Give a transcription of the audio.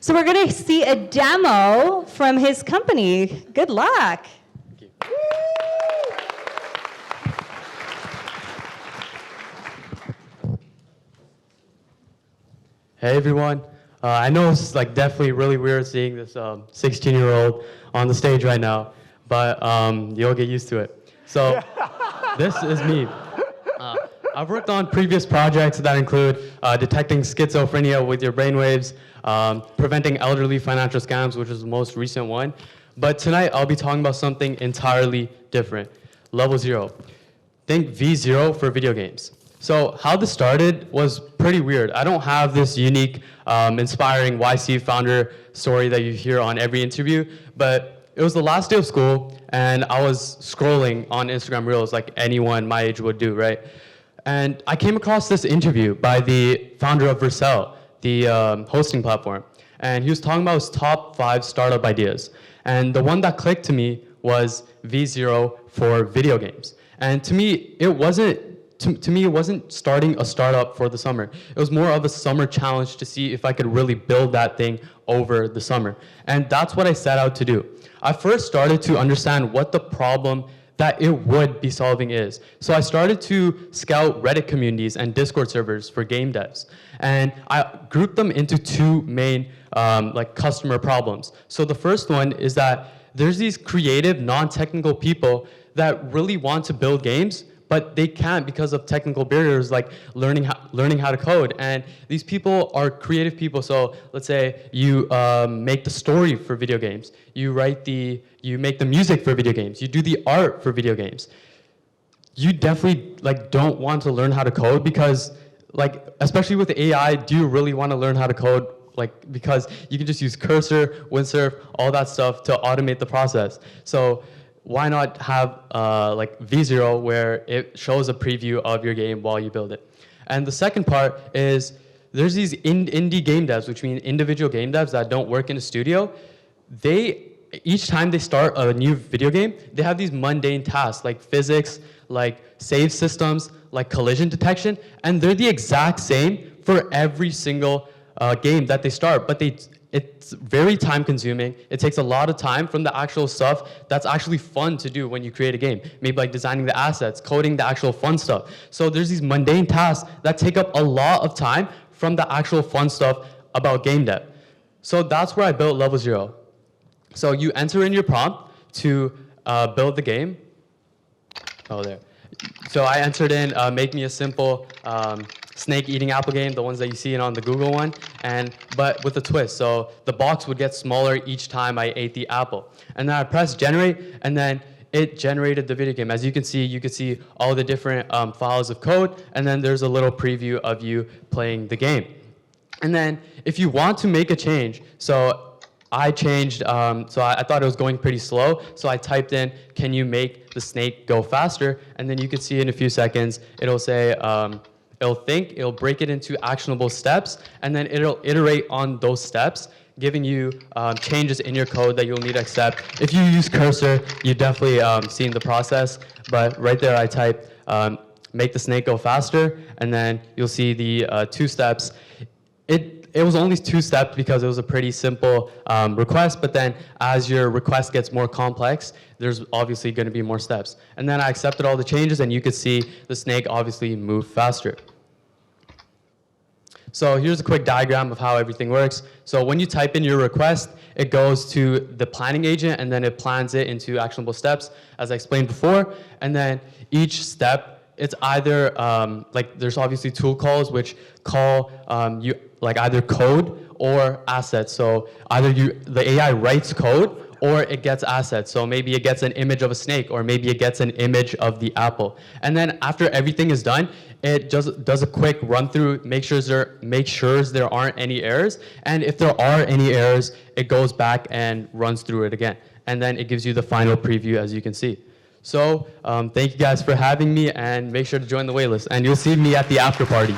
So we're going to see a demo from his company. Good luck. Thank you. Hey everyone. I know it's like definitely really weird seeing this 16-year-old on the stage right now, but you'll get used to it. So this is me. I've worked on previous projects that include detecting schizophrenia with your brainwaves, preventing elderly financial scams, which is the most recent one. But tonight I'll be talking about something entirely different, level 0. Think V0 for video games. So how this started was pretty weird. I don't have this unique, inspiring YC founder story that you hear on every interview, but it was the last day of school, and I was scrolling on Instagram Reels like anyone my age would do, right? And I came across this interview by the founder of Vercel, the hosting platform, and he was talking about his top 5 startup ideas. And the one that clicked to me was V0 for video games. And to me, it wasn't starting a startup for the summer. It was more of a summer challenge to see if I could really build that thing over the summer. And that's what I set out to do. I first started to understand what the problem that it would be solving is. So I started to scout Reddit communities and Discord servers for game devs. And I grouped them into 2 main like customer problems. So the first one is that there's these creative, non-technical people that really want to build games, but they can't because of technical barriers like learning how to code. And these people are creative people. So let's say you make the story for video games. You make the music for video games. You do the art for video games. You definitely don't want to learn how to code because especially with AI, do you really want to learn how to code? Because you can just use Cursor, Windsurf, all that stuff to automate the process. So why not have V0 where it shows a preview of your game while you build it? And the second part is there's these indie game devs, which means individual game devs that don't work in a studio. Each time they start a new video game, they have these mundane tasks like physics, like save systems, like collision detection, and they're the exact same for every single game that they start, but it's very time consuming. It takes a lot of time from the actual stuff that's actually fun to do when you create a game. Maybe like designing the assets, coding the actual fun stuff. So there's these mundane tasks that take up a lot of time from the actual fun stuff about game dev. So that's where I built Level 0. So you enter in your prompt to build the game. Oh, there. So I entered in, make me a simple snake eating apple game, the ones that you see on the Google one, but with a twist. So the box would get smaller each time I ate the apple. And then I pressed generate, and then it generated the video game. As you can see all the different files of code, and then there's a little preview of you playing the game. And then if you want to make a change, so I changed, so I thought it was going pretty slow, so I typed in, can you make the snake go faster? And then you can see in a few seconds, it'll say, it'll break it into actionable steps, and then it'll iterate on those steps, giving you changes in your code that you'll need to accept. If you use Cursor, you've definitely seen the process, but right there I typed, make the snake go faster, and then you'll see the 2 steps. It was only 2 steps because it was a pretty simple request, but then as your request gets more complex, there's obviously going to be more steps. And then I accepted all the changes, and you could see the snake obviously move faster. So here's a quick diagram of how everything works. So when you type in your request, it goes to the planning agent, and then it plans it into actionable steps, as I explained before. And then each step, it's either, there's obviously tool calls, which call you either code or assets. So either the AI writes code or it gets assets. So maybe it gets an image of a snake, or maybe it gets an image of the apple. And then after everything is done, it just does a quick run through, make sure there aren't any errors. And if there are any errors, it goes back and runs through it again. And then it gives you the final preview, as you can see. So thank you guys for having me, and make sure to join the waitlist. And you'll see me at the after party.